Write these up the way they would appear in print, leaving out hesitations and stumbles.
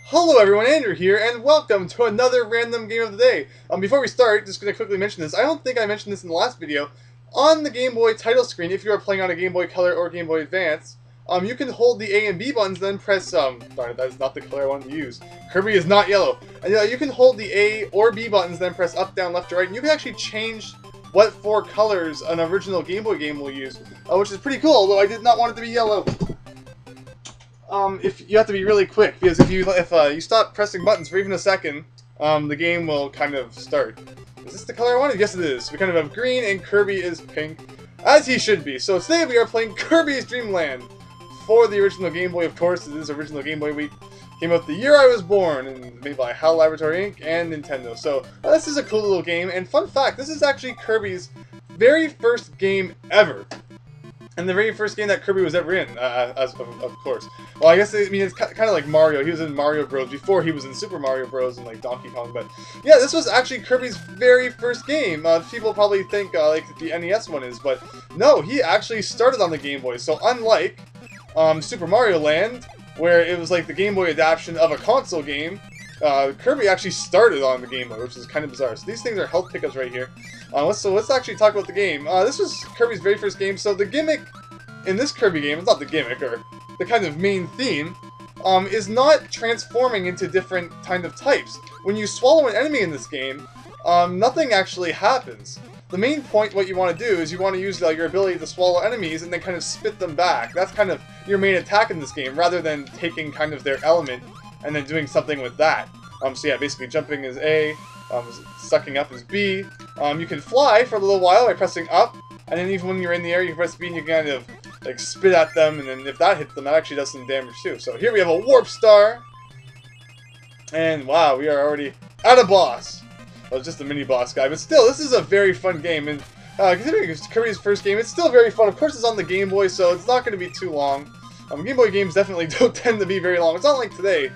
Hello everyone, Andrew here, and welcome to another random game of the day. Before we start, just going to quickly mention this. I don't think I mentioned this in the last video. On the Game Boy title screen, if you are playing on a Game Boy Color or Game Boy Advance, you can hold the A and B buttons, then press, sorry, that is not the color I wanted to use. Kirby is not yellow. And you can hold the A or B buttons, then press up, down, left, or right, and you can actually change what four colors an original Game Boy game will use, which is pretty cool, although I did not want it to be yellow. If you have to be really quick, because if you stop pressing buttons for even a second, the game will kind of start. Is this the color I wanted? Yes, it is. We kind of have green, and Kirby is pink, as he should be. So today we are playing Kirby's Dream Land for the original Game Boy. Of course, it is original Game Boy Week. Came out the year I was born, and made by HAL Laboratory Inc. and Nintendo. So this is a cool little game. And fun fact, this is actually Kirby's very first game ever. And the very first game that Kirby was ever in, of course. Well, I guess, it's kind of like Mario. He was in Mario Bros. Before he was in Super Mario Bros. And, like, Donkey Kong. But, yeah, this was actually Kirby's very first game. People probably think, like, the NES one is. But, no, he actually started on the Game Boy. So, unlike Super Mario Land, where it was, like, the Game Boy adaptation of a console game, Kirby actually started on the Game Boy, which is kind of bizarre. So, these things are health pickups right here. Let's actually talk about the game. This was Kirby's very first game, so the gimmick in this Kirby game, it's not the gimmick, or the kind of main theme, is not transforming into different kind of types. When you swallow an enemy in this game, nothing actually happens. The main point, what you want to do, is you want to use your ability to swallow enemies and then kind of spit them back. That's kind of your main attack in this game, rather than taking kind of their element and then doing something with that. So yeah, basically jumping is A, sucking up is B. You can fly for a little while by pressing up, and then even when you're in the air, you can press B and you can kind of like spit at them, and then if that hits them, that actually does some damage too. So here we have a warp star, and wow, we are already at a boss. Well, just a mini boss guy, but still, this is a very fun game, and considering it's Kirby's first game, it's still very fun. Of course, it's on the Game Boy, so it's not going to be too long. Game Boy games definitely don't tend to be very long. It's not like today.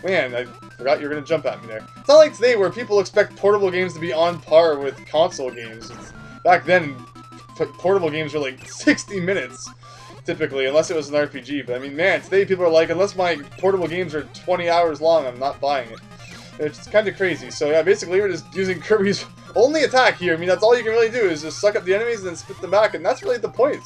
Man, I forgot you were going to jump at me there. It's not like today where people expect portable games to be on par with console games. Back then, portable games were like 60 minutes, typically, unless it was an RPG. But I mean, man, today people are like, unless my portable games are 20 hours long, I'm not buying it. It's kind of crazy. So yeah, basically we're just using Kirby's only attack here. I mean, that's all you can really do is just suck up the enemies and then spit them back, and that's really the point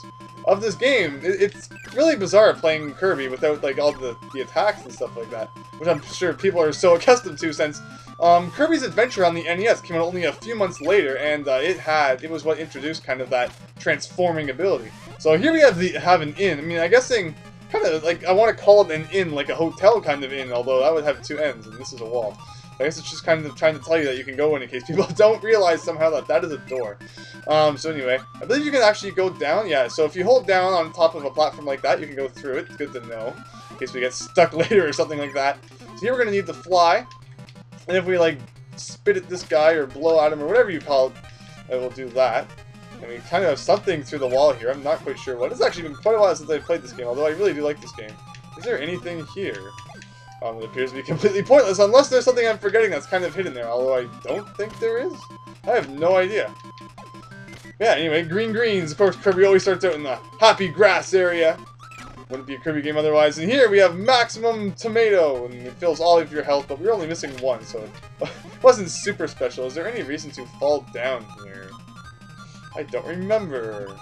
of this game. It's really bizarre playing Kirby without like all the attacks and stuff like that, which I'm sure people are so accustomed to since Kirby's Adventure on the NES came out only a few months later, and it was what introduced kind of that transforming ability. So here we have an inn. I mean, I'm guessing kind of like I want to call it an inn, like a hotel kind of inn, although that would have two ends, and this is a wall. I guess it's just kind of trying to tell you that you can go in case people don't realize somehow that that is a door. So anyway, I believe you can actually go down. Yeah, so if you hold down on top of a platform like that, you can go through it. It's good to know, in case we get stuck later or something like that. So here we're going to need to fly. And if we, like, spit at this guy or blow at him or whatever you call it, it will do that. And we kind of have something through the wall here. I'm not quite sure what. It's actually been quite a while since I've played this game, although I really do like this game. Is there anything here? It appears to be completely pointless, unless there's something I'm forgetting that's kind of hidden there, although I don't think there is. I have no idea. Yeah, anyway, green greens. Of course, Kirby always starts out in the happy grass area. Wouldn't be a Kirby game otherwise. And here we have maximum tomato, and it fills all of your health, but we're only missing one, so it wasn't super special. Is there any reason to fall down here? I don't remember.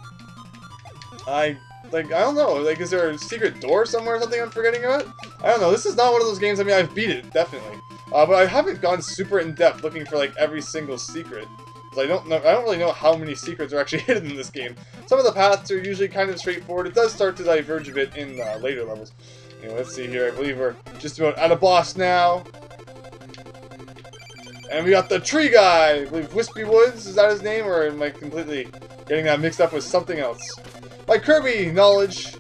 I don't know, like, is there a secret door somewhere or something I'm forgetting about? I don't know, this is not one of those games, I mean, I've beat it, definitely. But I haven't gone super in-depth looking for, like, every single secret. Because I don't really know how many secrets are actually hidden in this game. Some of the paths are usually kind of straightforward. It does start to diverge a bit in later levels. Anyway, let's see here, I believe we're just about at a boss now. And we got the tree guy! I believe Wispy Woods, is that his name? Or am I completely getting that mixed up with something else? My Kirby knowledge,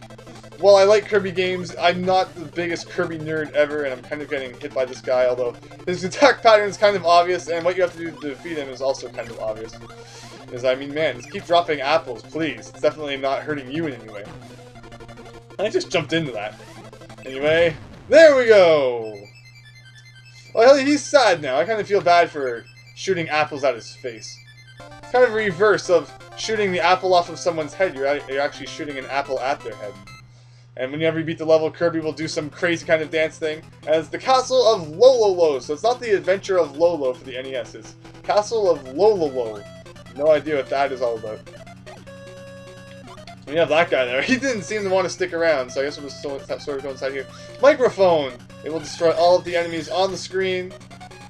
while I like Kirby games, I'm not the biggest Kirby nerd ever, and I'm kind of getting hit by this guy, although his attack pattern is kind of obvious, and what you have to do to defeat him is also kind of obvious. Because, I mean, man, just keep dropping apples, please. It's definitely not hurting you in any way. I just jumped into that. Anyway, there we go! Well, he's sad now. I kind of feel bad for shooting apples at his face. It's kind of a reverse of shooting the apple off of someone's head. You're actually shooting an apple at their head. And whenever you beat the level, Kirby will do some crazy kind of dance thing. And it's the Castle of Lololo. So it's not the Adventure of Lolo for the NES. It's Castle of Lololo. No idea what that is all about. And you have that guy there. He didn't seem to want to stick around, so I guess we'll just sort of go inside here. Microphone! It will destroy all of the enemies on the screen.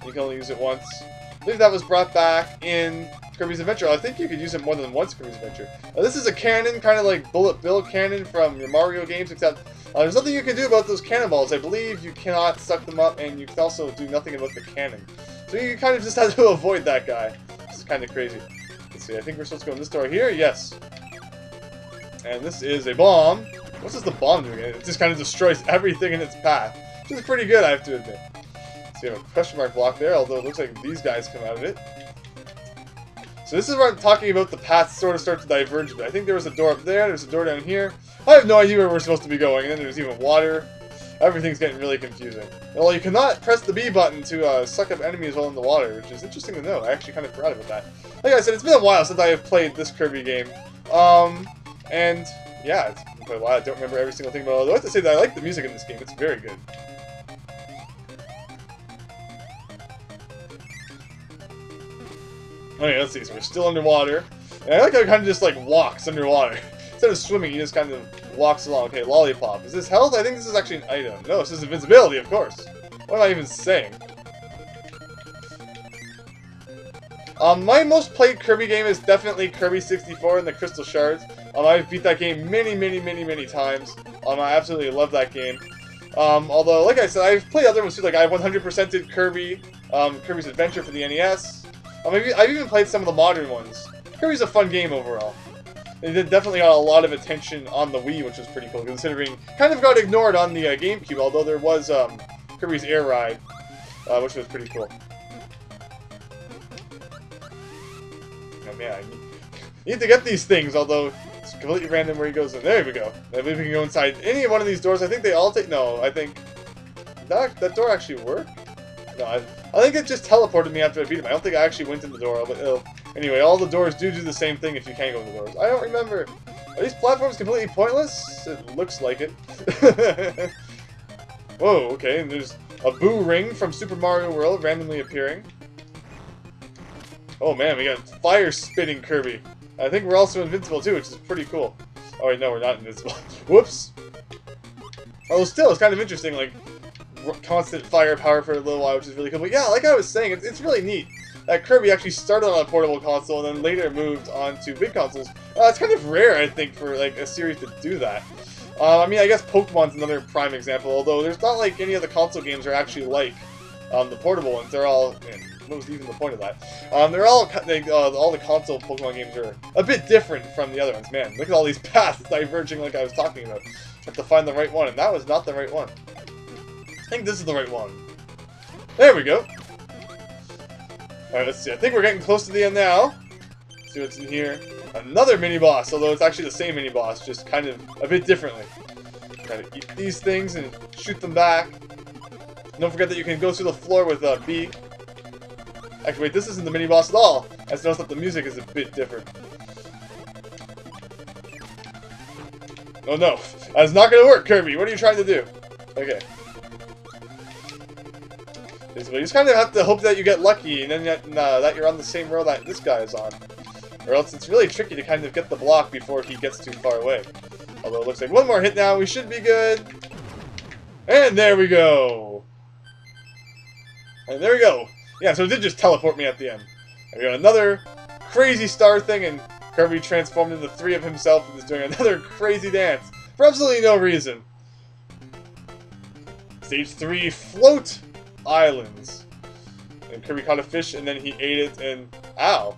You can only use it once. I believe that was brought back in Kirby's Adventure. I think you could use it more than once in Kirby's Adventure. This is a cannon, kind of like Bullet Bill cannon from your Mario games, except there's nothing you can do about those cannonballs. I believe you cannot suck them up, and you can also do nothing about the cannon. So you kind of just have to avoid that guy. It's kind of crazy. Let's see, I think we're supposed to go in this door here. Yes. And this is a bomb. What's the bomb doing? It just kind of destroys everything in its path. Which is pretty good, I have to admit. So you have a question mark block there, although it looks like these guys come out of it. So this is where I'm talking about the paths sort of start to diverge a bit. I think there was a door up there, there's a door down here. I have no idea where we're supposed to be going, and then there's even water. Everything's getting really confusing. Well, you cannot press the B button to suck up enemies while in the water, which is interesting to know. I actually kind of forgot about that. Like I said, it's been a while since I have played this Kirby game. And yeah, it's been quite a while. I don't remember every single thing, but although I have to say that I like the music in this game. It's very good. Okay, let's see. So we're still underwater. And I like how it kind of just like walks underwater. Instead of swimming, he just kind of walks along. Okay, lollipop. Is this health? I think this is actually an item. No, this is invincibility, of course. What am I even saying? My most played Kirby game is definitely Kirby 64 and the Crystal Shards. I've beat that game many times. I absolutely love that game. Although, like I said, I've played other ones too. Like, I 100%ed Kirby, Kirby's Adventure for the NES. I've even played some of the modern ones. Kirby's a fun game overall. It definitely got a lot of attention on the Wii, which was pretty cool, considering kind of got ignored on the GameCube, although there was Kirby's Air Ride, which was pretty cool. Oh man, I need to get these things, although it's completely random where he goes in. There we go. I believe we can go inside any one of these doors. I think they all take... No, I think... That door actually worked? No, I think it just teleported me after I beat him. I don't think I actually went in the door, but anyway, all the doors do the same thing if you can't go in the doors. I don't remember. Are these platforms completely pointless? It looks like it. Whoa, okay, and there's a boo ring from Super Mario World randomly appearing. Oh man, we got fire-spitting Kirby. I think we're also invincible too, which is pretty cool. Oh wait, no, we're not invincible. Whoops! Although still, it's kind of interesting, like, constant firepower for a little while, which is really cool. But yeah, like I was saying, it's really neat that Kirby actually started on a portable console and then later moved on to big consoles. It's kind of rare, I think, for like a series to do that. I mean, I guess Pokemon's another prime example, although there's not like any of the console games are actually like the portable ones. They're all... Man, what was even the point of that? They're all the console Pokemon games are a bit different from the other ones. Man, look at all these paths diverging like I was talking about. Have to find the right one, and that was not the right one. I think this is the right one. There we go. Alright, let's see. I think we're getting close to the end now. Let's see what's in here. Another mini-boss, although it's actually the same mini-boss, just kind of a bit differently. Kind of eat these things and shoot them back. Don't forget that you can go through the floor with B. Actually, wait, this isn't the mini-boss at all. I just noticed that the music is a bit different. Oh no, that's not gonna work, Kirby. What are you trying to do? Okay. So you just kind of have to hope that you get lucky, and then that you're on the same row that this guy is on. Or else it's really tricky to kind of get the block before he gets too far away. Although it looks like one more hit now, we should be good. And there we go. And there we go. Yeah, so it did just teleport me at the end. We got another crazy star thing, and Kirby transformed into three of himself and is doing another crazy dance for absolutely no reason. Stage 3, Float Islands. And Kirby caught a fish, and then he ate it, and ow.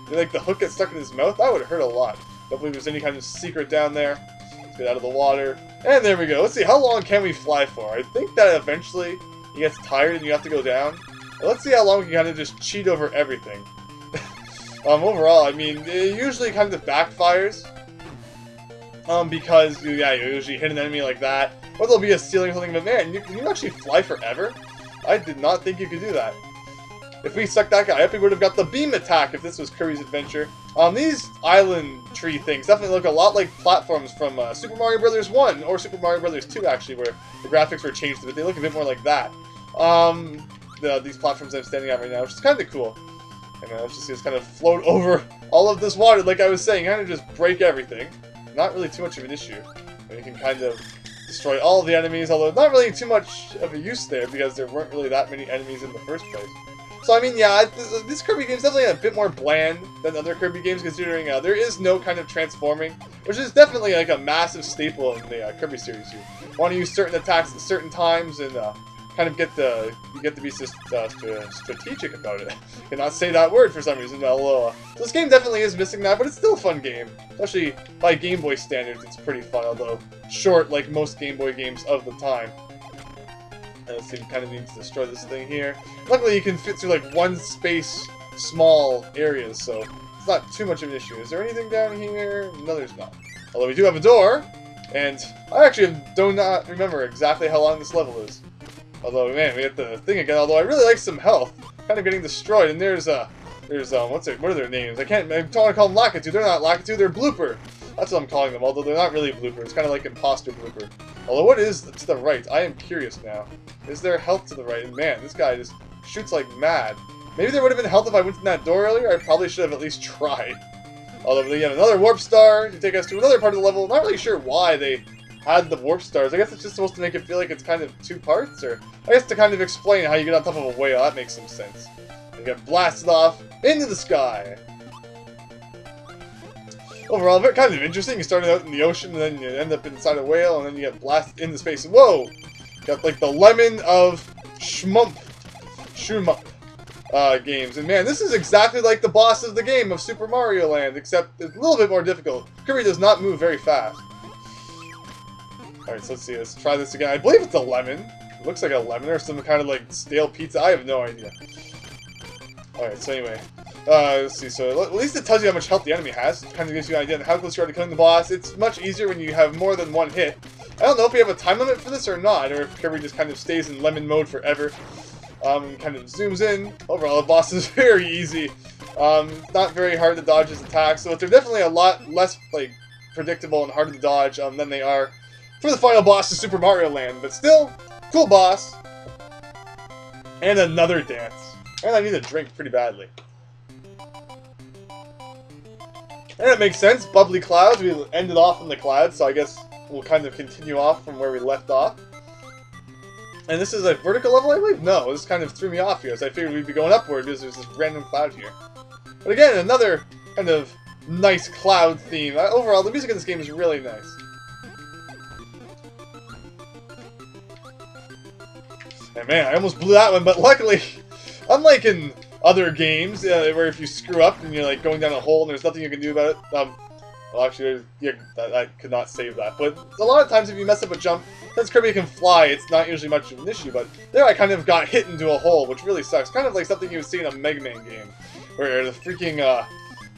Did like the hook get stuck in his mouth? That would hurt a lot. Don't believe there's any kind of secret down there. Let's get out of the water. And there we go. Let's see, how long can we fly for? I think that eventually he gets tired and you have to go down. Let's see how long we can kind of just cheat over everything. Overall, I mean, it usually kind of backfires. Because, yeah, you usually hit an enemy like that. Or there'll be a ceiling or something, but man, can you actually fly forever? I did not think you could do that. if we sucked that guy up, we would have got the beam attack if this was Kirby's Adventure. These island tree things definitely look a lot like platforms from Super Mario Bros. 1 or Super Mario Bros. 2, actually, where the graphics were changed a bit. They look a bit more like that. These platforms I'm standing on right now, which is kind of cool. And let's just see this kind of float over all of this water, like I was saying, kind of just break everything. Not really too much of an issue. And you can kind of destroy all of the enemies, although not really too much of a use there because there weren't really that many enemies in the first place. So I mean, yeah, this Kirby game is definitely a bit more bland than other Kirby games, considering there is no kind of transforming, which is definitely like a massive staple in the Kirby series. You want to use certain attacks at certain times and kind of you get to be strategic about it. Cannot say that word for some reason. So this game definitely is missing that, but it's still a fun game, especially by Game Boy standards. It's pretty fun, although short like most Game Boy games of the time. Let's see, we kind of need to destroy this thing here. Luckily, you can fit through like one space, small areas, so it's not too much of an issue. Is there anything down here? No, there's not. Although we do have a door, and I actually do not remember exactly how long this level is. Although, man, we get the thing again. Although I really like some health, kind of getting destroyed. And there's what are their names? I don't want to call them Lakitu. They're not Lakitu. They're Blooper. That's what I'm calling them. Although they're not really Blooper. It's kind of like Imposter Blooper. Although, what is to the right? I am curious now. Is there health to the right? And man, this guy just shoots like mad. Maybe there would have been health if I went in that door earlier. I probably should have at least tried. Although we have another warp star to take us to another part of the level. Not really sure why they had the warp stars. I guess it's just supposed to make it feel like it's kind of two parts, or I guess to kind of explain how you get on top of a whale. That makes some sense. You get blasted off into the sky. Overall, kind of interesting. You started out in the ocean, and then you end up inside a whale, and then you get blasted into space. Whoa! Got like the lemon of shmup games. And man, this is exactly like the boss of the game of Super Mario Land, except it's a little bit more difficult. Kirby does not move very fast. Alright, so let's see. Let's try this again. I believe it's a lemon. It looks like a lemon or some kind of like stale pizza. I have no idea. Alright, so anyway. Let's see. So at least it tells you how much health the enemy has. It kind of gives you an idea on how close you are to killing the boss. It's much easier when you have more than one hit. I don't know if we have a time limit for this or not, or if Kirby just kind of stays in lemon mode forever. Kind of zooms in. Overall, the boss is very easy. Not very hard to dodge his attacks, so they're definitely a lot less like predictable and harder to dodge than they are for the final boss of Super Mario Land. But still, cool boss. And another dance. And I need a drink pretty badly. And it makes sense. Bubbly clouds. We ended off in the clouds, so I guess we'll kind of continue off from where we left off. And this is a vertical level, I believe? No, this kind of threw me off here, so I figured we'd be going upward because there's this random cloud here. But again, another kind of nice cloud theme. Overall, the music in this game is really nice. And man, I almost blew that one, but luckily, unlike in other games, where if you screw up and you're like going down a hole and there's nothing you can do about it, well, actually, I could not save that. But a lot of times if you mess up a jump, since Kirby can fly, it's not usually much of an issue. But there I kind of got hit into a hole, which really sucks. Kind of like something you would see in a Mega Man game, where the freaking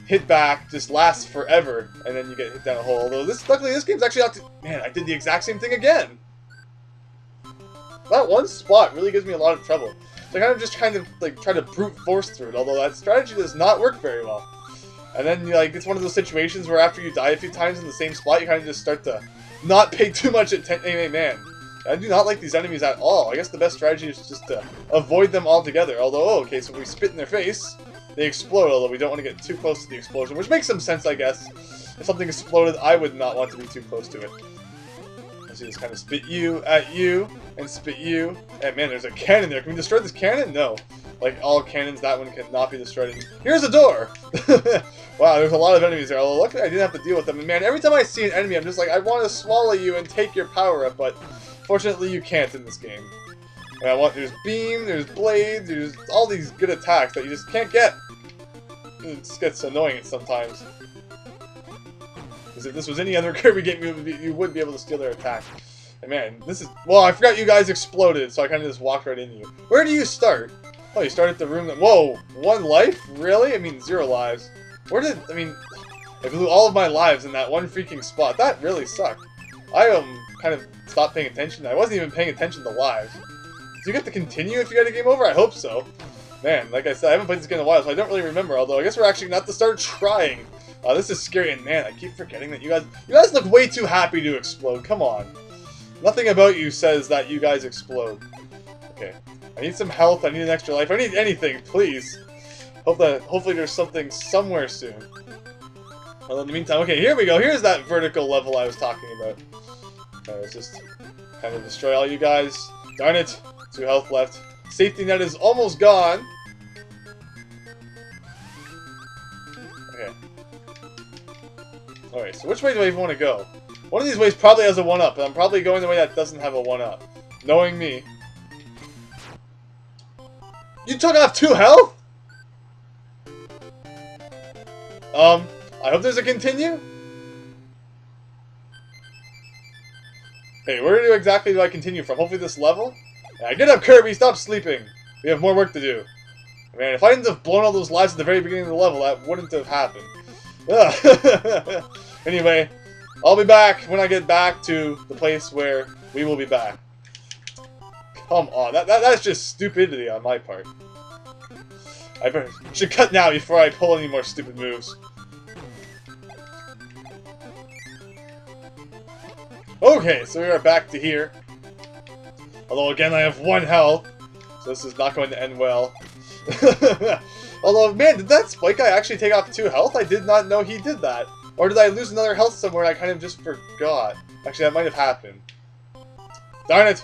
hit back just lasts forever, and then you get hit down a hole. Although luckily this game's actually out to... Man, I did the exact same thing again! That one spot really gives me a lot of trouble. So I kind of like try to brute force through it, although that strategy does not work very well. And then like it's one of those situations where after you die a few times in the same spot, you kind of just start to not pay too much attention. Hey, man, I do not like these enemies at all. I guess the best strategy is just to avoid them altogether. Although, okay, so if we spit in their face, they explode, although we don't want to get too close to the explosion, which makes some sense, I guess. If something exploded, I would not want to be too close to it. Let's see, just kind of spit you at you, and spit you. And man, there's a cannon there. Can we destroy this cannon? No. Like all cannons, that one cannot be destroyed. And here's a door! Wow, there's a lot of enemies there. Although luckily I didn't have to deal with them. And man, every time I see an enemy, I'm just like, I want to swallow you and take your power up, but fortunately you can't in this game. And there's beam, there's blades, there's all these good attacks that you just can't get. It just gets annoying sometimes. Because if this was any other Kirby game, you would be able to steal their attack. And man, this is... Well, I forgot you guys exploded, so I kind of just walked right into you. Where do you start? Oh, you start at the room that... Whoa! 1 life? Really? I mean, 0 lives. Where did... I mean... I blew all of my lives in that one freaking spot. That really sucked. I kind of stopped paying attention. I wasn't even paying attention to lives. Do you get to continue if you get a game over? I hope so. Man, like I said, I haven't played this game in a while, so I don't really remember, although I guess we're actually going to have to start trying. This is scary, and man, I keep forgetting that you guys look way too happy to explode. Come on. Nothing about you says that you guys explode. Okay. I need some health, I need an extra life, I need anything, please. Hopefully there's something somewhere soon. Well, in the meantime, okay, here we go. Here's that vertical level I was talking about. Alright, let's just kind of destroy all you guys. Darn it. 2 health left. Safety net is almost gone. Okay. Alright, so which way do I even want to go? One of these ways probably has a 1-up, and I'm probably going the way that doesn't have a 1-up. Knowing me. You took off 2 health? I hope there's a continue? Hey, where exactly do I continue from? Hopefully this level? Yeah, get up, Kirby! Stop sleeping! We have more work to do. Man, if I hadn't have blown all those lives at the very beginning of the level, that wouldn't have happened. Anyway, I'll be back when I get back to the place where we will be back. Come on, that's just stupidity on my part. I should cut now before I pull any more stupid moves. Okay, so we are back to here. Although again I have 1 health, so this is not going to end well. Although, man, did that Spike guy actually take off 2 health? I did not know he did that. Or did I lose another health somewhere and I kind of just forgot? Actually, that might have happened. Darn it!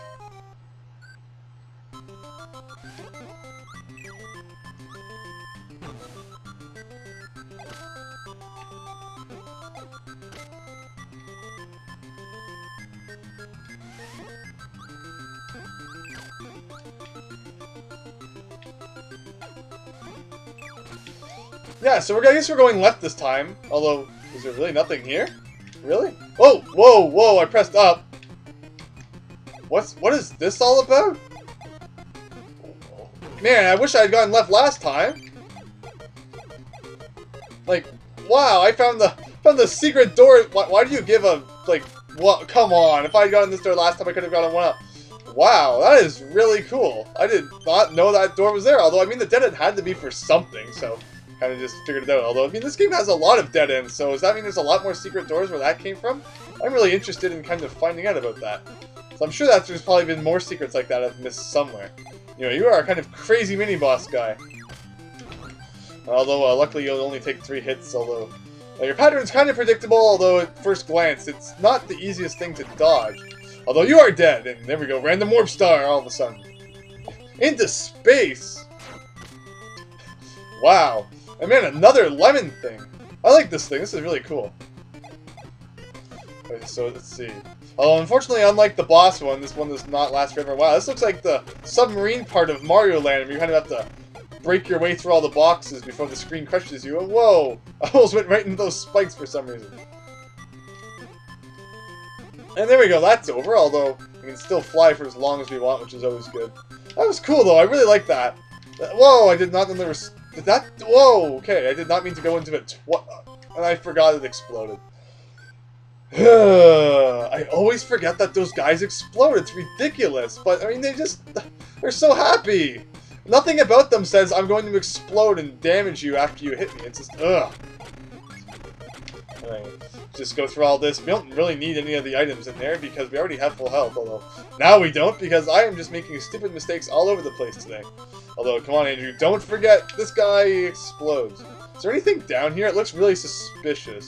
Yeah, so I guess we're going left this time. Although, is there really nothing here? Really? Oh, whoa, whoa! I pressed up. What is this all about? Man, I wish I had gone left last time. Like, wow! I found the secret door. Why do you give a like? What? Come on! If I had gotten this door last time, I could have gotten 1-up. Wow, that is really cool. I did not know that door was there. Although, I mean, the dead end had to be for something, so. Kind of just figured it out. Although, I mean, this game has a lot of dead ends, so does that mean there's a lot more secret doors where that came from? I'm really interested in kind of finding out about that. So I'm sure that there's probably been more secrets like that I've missed somewhere. You know, you are a kind of crazy mini-boss guy. Although, luckily you'll only take 3 hits, although... your pattern's kind of predictable, although at first glance, it's not the easiest thing to dodge. Although you are dead, and there we go, random warp star all of a sudden. Into space! Wow. And man, another lemon thing. I like this thing. This is really cool. Okay, so let's see. Although unfortunately, unlike the boss one, this one does not last forever. Wow, this looks like the submarine part of Mario Land, where you kind of have to break your way through all the boxes before the screen crushes you. Whoa! I almost went right into those spikes for some reason. And there we go. That's over. Although we can still fly for as long as we want, which is always good. That was cool, though. I really like that. Whoa! I did not know there was. Did that? Whoa! Okay, I did not mean to go into it. And I forgot it exploded. I always forget that those guys explode. It's ridiculous. But, I mean, they're so happy. Nothing about them says, I'm going to explode and damage you after you hit me. It's just, ugh. Anyway, just go through all this. We don't really need any of the items in there because we already have full health. Although, now we don't because I am just making stupid mistakes all over the place today. Although, come on, Andrew, don't forget, this guy explodes. Is there anything down here? It looks really suspicious.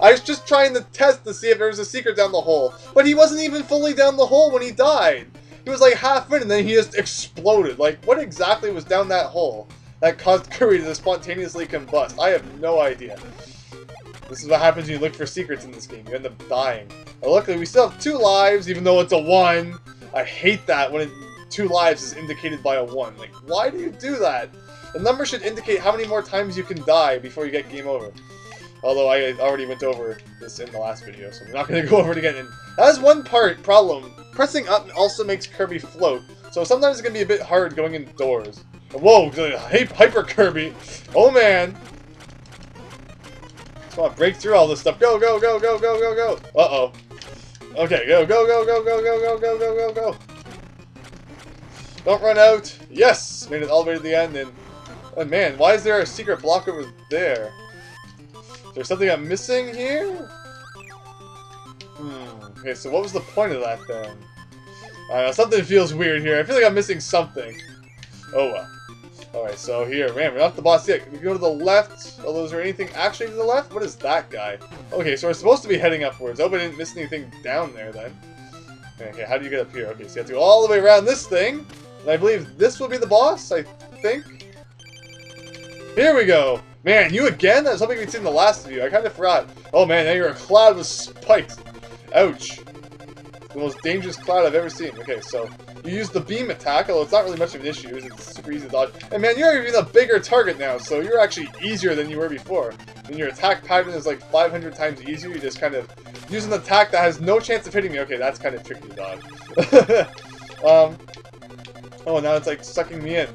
I was just trying to test to see if there was a secret down the hole. But he wasn't even fully down the hole when he died. He was like half in and then he just exploded. Like, what exactly was down that hole that caused Kirby to spontaneously combust? I have no idea. This is what happens when you look for secrets in this game. You end up dying. Well, luckily, we still have 2 lives, even though it's a 1. I hate that when 2 lives is indicated by a 1. Like, why do you do that? The number should indicate how many more times you can die before you get game over. Although I already went over this in the last video, so I'm not going to go over it again. And that is one problem. Pressing up also makes Kirby float, so sometimes it's going to be a bit hard going indoors. Whoa, Hyper Kirby! Oh man! Come on, break through all this stuff. Go, go, go, go, go, go, go! Uh-oh. Okay, go, go, go, go, go, go, go, go, go, go, go. Don't run out. Yes! Made it all the way to the end, and... Oh man, why is there a secret block over there? Is there something I'm missing here? Okay, so what was the point of that then? I don't know, something feels weird here. I feel like I'm missing something. Oh well. Alright, so here, man, we're not the boss yet. We can go to the left. Although, is there anything actually to the left? What is that guy? Okay, so we're supposed to be heading upwards. I hope I didn't miss anything down there then. Okay, how do you get up here? Okay, so you have to go all the way around this thing. And I believe this will be the boss, I think. Here we go. Man, you again? I was hoping we'd seen the last of you. I kind of forgot. Oh man, now you're a cloud with spikes. Ouch. The most dangerous cloud I've ever seen. Okay, so you use the beam attack, although it's not really much of an issue. It's super easy to dodge. And man, you're even a bigger target now, so you're actually easier than you were before. And your attack pattern is like 500 times easier. You just kind of use an attack that has no chance of hitting me. Okay, that's kind of tricky to dodge. Oh, now it's like sucking me in.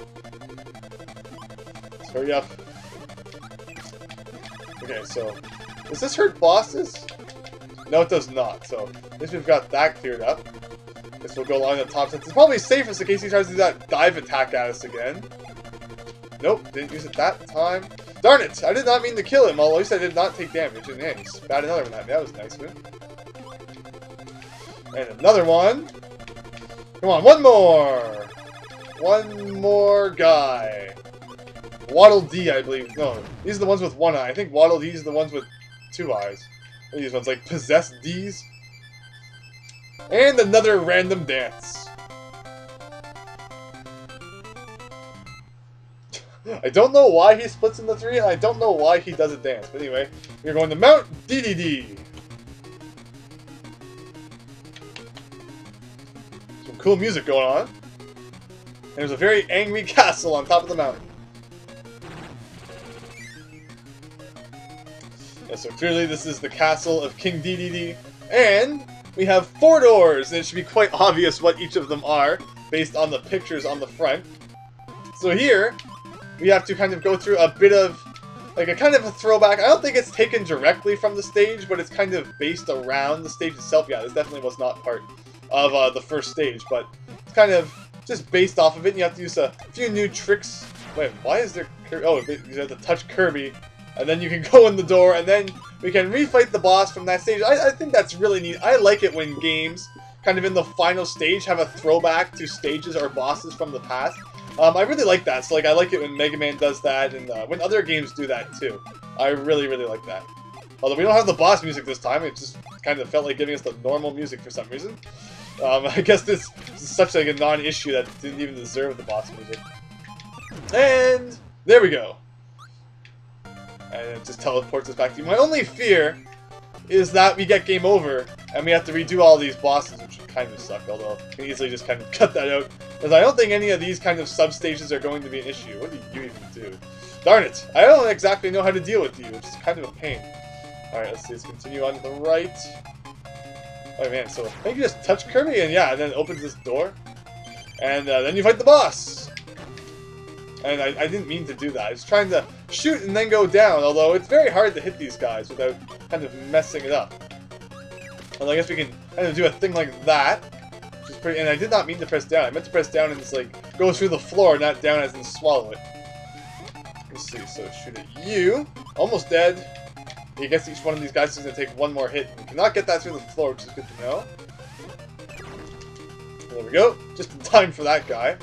Let's hurry up. Okay, so does this hurt bosses? No, it does not. So at least we've got that cleared up. Guess we'll go along the top since it's probably safest in case he tries to do that dive attack at us again. Nope, didn't use it that time. Darn it! I did not mean to kill him, although at least I did not take damage. And man, he spat another one at me. That was nice of him. And another one. Come on, one more! One more guy. Waddle Dee, I believe. No, these are the ones with one eye. I think Waddle Dee's are the ones with two eyes. What are these ones, like possessed D's? And another random dance. I don't know why he splits into three, and I don't know why he doesn't dance. But anyway, we're going to Mount DDD. Some cool music going on. And there's a very angry castle on top of the mountain. Yeah, so clearly this is the castle of King DDD. And we have 4 doors, and it should be quite obvious what each of them are, based on the pictures on the front. So here, we have to kind of go through a bit of, like a kind of a throwback. I don't think it's taken directly from the stage, but it's kind of based around the stage itself. Yeah, this definitely was not part of the first stage, but it's kind of just based off of it. And you have to use a few new tricks. Wait, why is there... Oh, you have to touch Kirby, and then you can go in the door, and then we can refight the boss from that stage. I think that's really neat. I like it when games, kind of in the final stage, have a throwback to stages or bosses from the past. I really like that. So, like, I like it when Mega Man does that, and when other games do that, too. I really, really like that. Although we don't have the boss music this time, it just kind of felt like giving us the normal music for some reason. I guess this is such like a non-issue that it didn't even deserve the boss music. And there we go. And it just teleports us back to you. My only fear is that we get game over and we have to redo all these bosses, which kind of suck, although I can easily just kind of cut that out. Because I don't think any of these kind of sub-stages are going to be an issue. What do you even do? Darn it! I don't exactly know how to deal with you, which is kind of a pain. Alright, let's see, let's continue on to the right. Oh man, so I think you just touch Kirby and yeah, and then it opens this door. And then you fight the boss! And I didn't mean to do that. I was trying to shoot and then go down, although it's very hard to hit these guys without kind of messing it up. Well, I guess we can kind of do a thing like that. Which is pretty, and I did not mean to press down. I meant to press down and just like go through the floor, not down as in swallow it. Let's see, so shoot at you. Almost dead. I guess each one of these guys is going to take one more hit. We cannot get that through the floor, which is good to know. There we go. Just in time for that guy.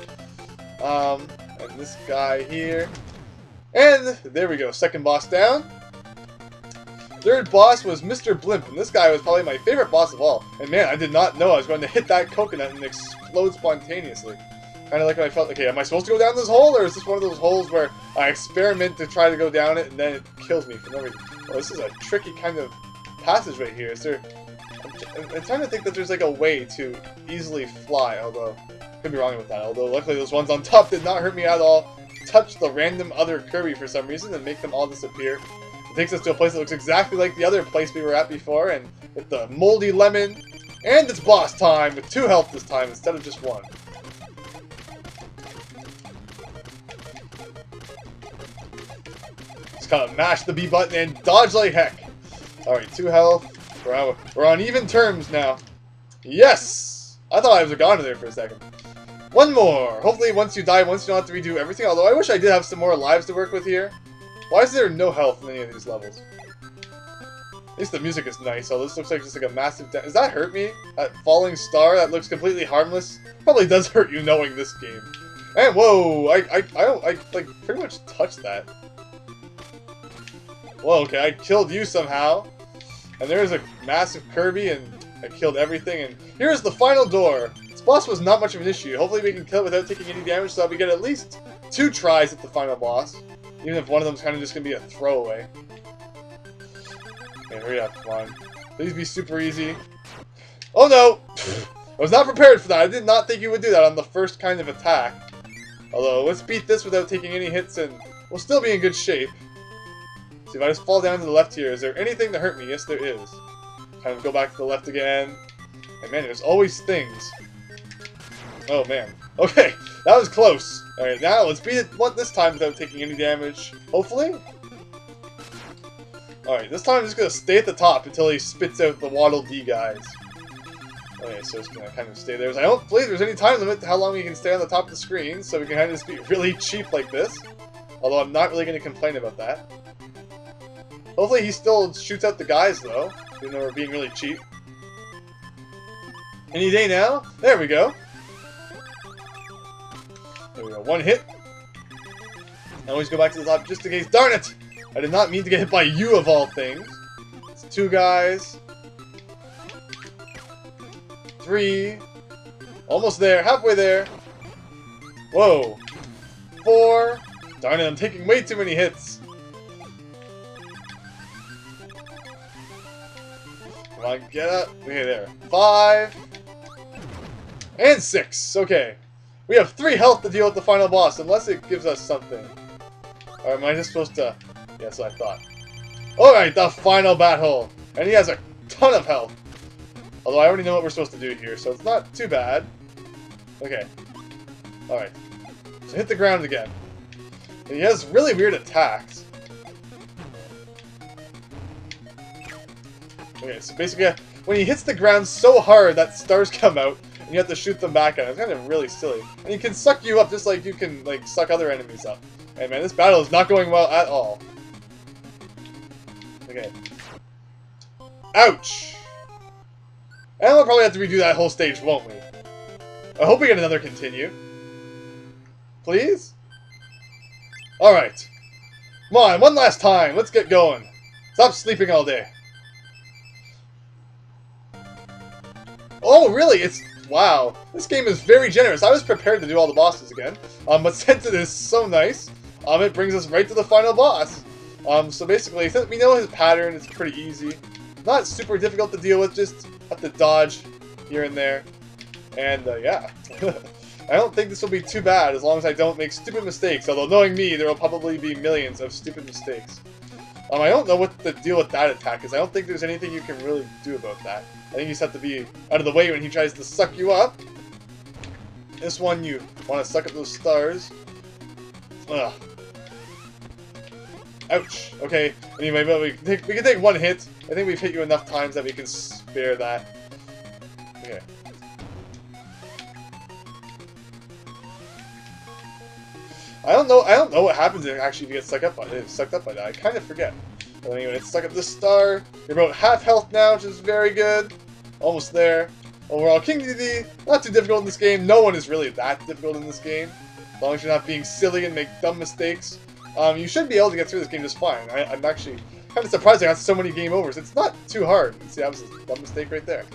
And this guy here. And there we go. Second boss down. Third boss was Mr. Blimp, and this guy was probably my favorite boss of all. And man, I did not know I was going to hit that coconut and explode spontaneously. Kind of like when I felt, okay, am I supposed to go down this hole, or is this one of those holes where I experiment to try to go down it and then it kills me for no reason? Well, this is a tricky kind of passage right here. Is there... I'm trying to think that there's like a way to easily fly, although I could be wrong with that. Although luckily those ones on top did not hurt me at all. Touch the random other Kirby for some reason and make them all disappear. It takes us to a place that looks exactly like the other place we were at before, and with the moldy lemon, and it's boss time with 2 health this time instead of just 1. Just gotta mash the B button and dodge like heck. Alright, 2 health. We're on even terms now. Yes! I thought I was gone there for a second. One more! Hopefully once you die, once you don't have to redo everything, although I wish I did have some more lives to work with here. Why is there no health in any of these levels? At least the music is nice, so this looks like just like a massive... Does that hurt me? That falling star that looks completely harmless? Probably does hurt you knowing this game. And whoa! I like pretty much touched that. Whoa, okay, I killed you somehow. And there's a massive Kirby, and I killed everything, and here's the final door. This boss was not much of an issue. Hopefully we can kill it without taking any damage, so that we get at least 2 tries at the final boss. Even if one of them's kind of just going to be a throwaway. Okay, hurry up, come on. Please be super easy. Oh no! I was not prepared for that. I did not think you would do that on the first kind of attack. Although, let's beat this without taking any hits, and we'll still be in good shape. See, if I just fall down to the left here, is there anything to hurt me? Yes, there is. Kind of go back to the left again. And man, there's always things. Oh man. Okay, that was close. Alright, now let's beat it this time without taking any damage. Hopefully? Alright, this time I'm just gonna stay at the top until he spits out the Waddle Dee guys. Okay, so it's gonna kind of stay there. I don't believe there's any time limit to how long we can stay on the top of the screen, so we can kind of just be really cheap like this. Although I'm not really gonna complain about that. Hopefully he still shoots out the guys though, even though we're being really cheap. Any day now? There we go. There we go, 1 hit. I always go back to the top just in case. Darn it! I did not mean to get hit by you of all things. It's 2 guys. 3. Almost there, halfway there. Whoa. 4. Darn it, I'm taking way too many hits. Come on, get up. Okay, there. 5. And 6. Okay. We have 3 health to deal with the final boss, unless it gives us something. Or am I just supposed to... Yeah, that's what I thought. Alright, the final battle. And he has a ton of health. Although I already know what we're supposed to do here, so it's not too bad. Okay. Alright. So hit the ground again. And he has really weird attacks. Okay, so basically, when he hits the ground so hard that stars come out, and you have to shoot them back at him. It's kind of really silly. And he can suck you up just like you can like suck other enemies up. And man, this battle is not going well at all. Okay. Ouch! And we'll probably have to redo that whole stage, won't we? I hope we get another continue. Please? Alright. Come on, one last time. Let's get going. Stop sleeping all day. Oh, really? It's... Wow. This game is very generous. I was prepared to do all the bosses again. But since it is so nice, it brings us right to the final boss. So basically, since we know his pattern, it's pretty easy. Not super difficult to deal with, just have to dodge here and there. And, yeah. I don't think this will be too bad, as long as I don't make stupid mistakes. Although, knowing me, there will probably be millions of stupid mistakes. I don't know what the deal with that attack is. I don't think there's anything you can really do about that. I think you just have to be out of the way when he tries to suck you up. This one, you want to suck up those stars. Ugh. Ouch. Okay, anyway, but we can take 1 hit. I think we've hit you enough times that we can spare that. Okay. I don't know what happens if actually you get sucked up by that. I kind of forget. But anyway, let's suck up this star. You're about half health now, which is very good. Almost there. Overall, King DD, not too difficult in this game. No one is really that difficult in this game. As long as you're not being silly and make dumb mistakes. You should be able to get through this game just fine. I'm actually kind of surprised I got so many game overs. It's not too hard. See, that was a dumb mistake right there.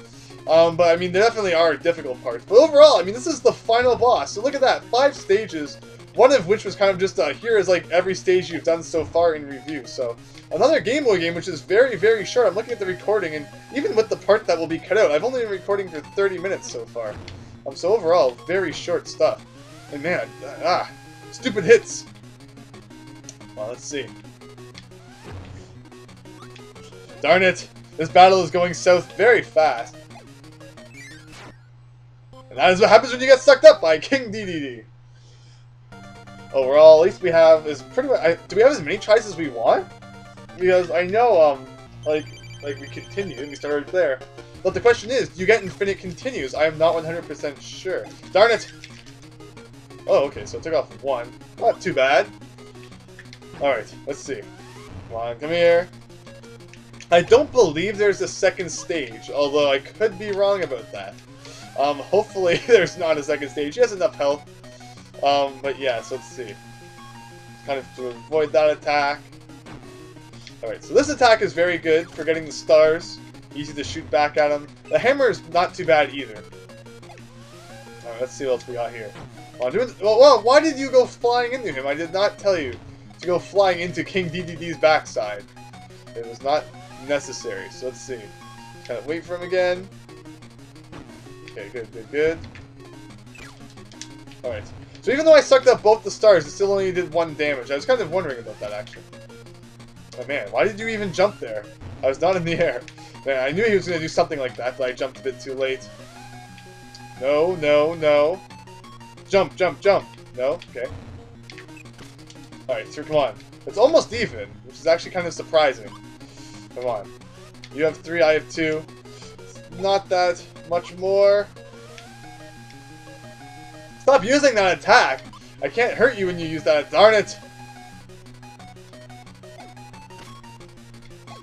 But I mean, there definitely are difficult parts. But overall, I mean, this is the final boss. So look at that, 5 stages. One of which was kind of just, here is like every stage you've done so far in review. So, another Game Boy game, which is very, very short. I'm looking at the recording, and even with the part that will be cut out, I've only been recording for 30 minutes so far. So overall, very short stuff. And man, stupid hits. Well, let's see. Darn it! This battle is going south very fast. And that is what happens when you get sucked up by King DDD. Overall, at least we have is pretty much. Do we have as many tries as we want? Because I know, like we continue, we started there. But the question is, do you get infinite continues? I am not 100% sure. Darn it! Oh, okay, so it took off 1. Not too bad. Alright, let's see. Come on, come here. I don't believe there's a second stage, although I could be wrong about that. Hopefully there's not a second stage. He has enough health. But yeah, so let's see. Kind of to avoid that attack. Alright, so this attack is very good for getting the stars. Easy to shoot back at him. The hammer is not too bad either. Alright, let's see what else we got here. Well, why did you go flying into him? I did not tell you to go flying into King DDD's backside. It was not necessary. So let's see. Kind of wait for him again. Okay, good, good, good. Alright. So even though I sucked up both the stars, it still only did 1 damage. I was kind of wondering about that, actually. Oh man, why did you even jump there? I was not in the air. Man, I knew he was going to do something like that, but I jumped a bit too late. No, no, no. Jump, jump, jump. No? Okay. Alright, so come on. It's almost even, which is actually kind of surprising. Come on. You have 3, I have 2. It's not that much more. Stop using that attack! I can't hurt you when you use that, darn it!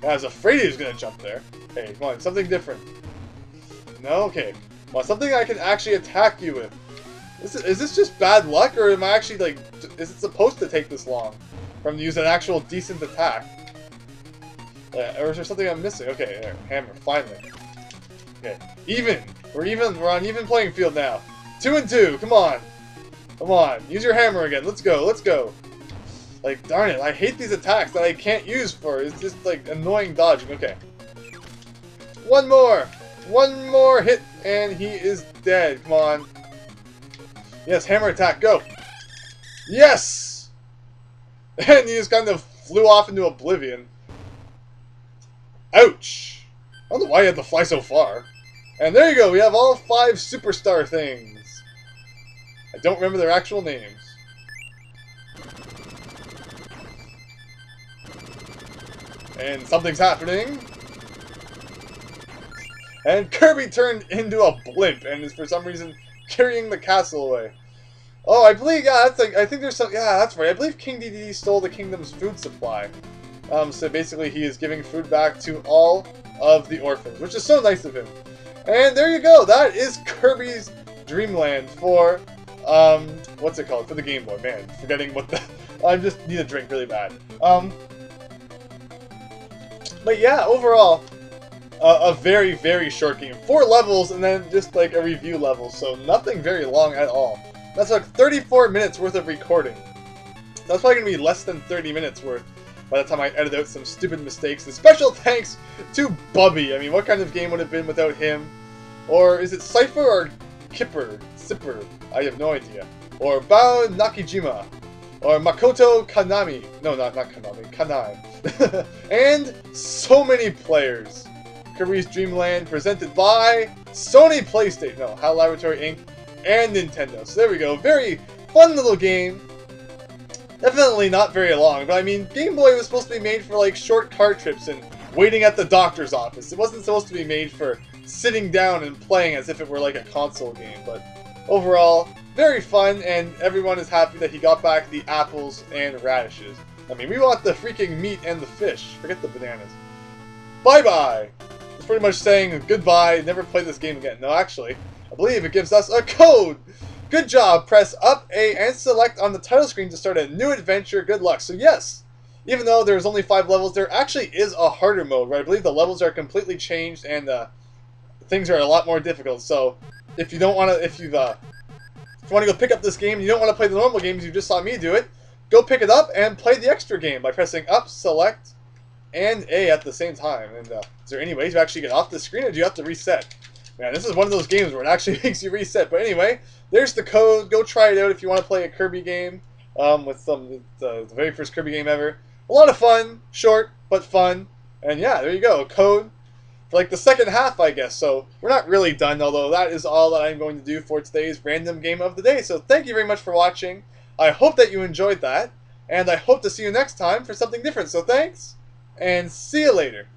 I was afraid he was going to jump there. Hey, come on, something different. No? Okay. Well, something I can actually attack you with. Is this just bad luck, or am I actually, like, is it supposed to take this long for him to use an actual decent attack? Or is there something I'm missing? Okay, there, hammer, finally. Okay, even! We're on even playing field now. 2 and 2, come on! Come on, use your hammer again, let's go, let's go! Like, darn it, I hate these attacks that I can't use for, it's just, like, annoying dodging. Okay. One more hit, and he is dead, come on. Yes, hammer attack, go! Yes! And he just kind of flew off into oblivion. Ouch! I don't know why you had to fly so far. And there you go, we have all 5 superstar things. I don't remember their actual names. And something's happening. And Kirby turned into a blimp and is for some reason carrying the castle away. Oh, I believe, yeah, that's like, I think there's some, yeah, that's right. I believe King DDD stole the kingdom's food supply. So basically he is giving food back to all of the orphans, which is so nice of him. And there you go. That is Kirby's Dream Land for, what's it called? For the Game Boy. Man, forgetting what the, I just need a drink really bad. But yeah, overall, a very, very short game. 4 levels and then just like a review level, so nothing very long at all. That's like 34 minutes worth of recording. That's probably going to be less than 30 minutes worth by the time I edit out some stupid mistakes. And special thanks to Bubby. I mean, what kind of game would it have been without him? Or is it Cypher or Kipper? Sipper? I have no idea. Or Bao Nakijima. Or Makoto Kanami. No, not Kanami. Kanai. And so many players. Kirby's Dream Land presented by Sony PlayStation. No, HAL Laboratory Inc. and Nintendo. So there we go. Very fun little game. Definitely not very long, but I mean, Game Boy was supposed to be made for like short car trips and waiting at the doctor's office. It wasn't supposed to be made for sitting down and playing as if it were like a console game, but overall, very fun, and everyone is happy that he got back the apples and radishes. I mean, we want the freaking meat and the fish. Forget the bananas. Bye-bye! It's pretty much saying goodbye, never play this game again. No, actually, I believe it gives us a code! Good job! Press up A and select on the title screen to start a new adventure. Good luck. So yes, even though there's only 5 levels, there actually is a harder mode, right? I believe the levels are completely changed and things are a lot more difficult. So if you don't want to, if you want to go pick up this game and you don't want to play the normal games, you just saw me do it, go pick it up and play the extra game by pressing up, select, and A at the same time. And is there any way to actually get off the screen, or do you have to reset? Man, this is one of those games where it actually makes you reset. But anyway, there's the code. Go try it out if you want to play a Kirby game with the very first Kirby game ever. A lot of fun, short but fun. And yeah, there you go, a code for like the second half, I guess. So we're not really done, although that is all that I'm going to do for today's random game of the day. So thank you very much for watching. I hope that you enjoyed that, and I hope to see you next time for something different. So thanks, and see you later.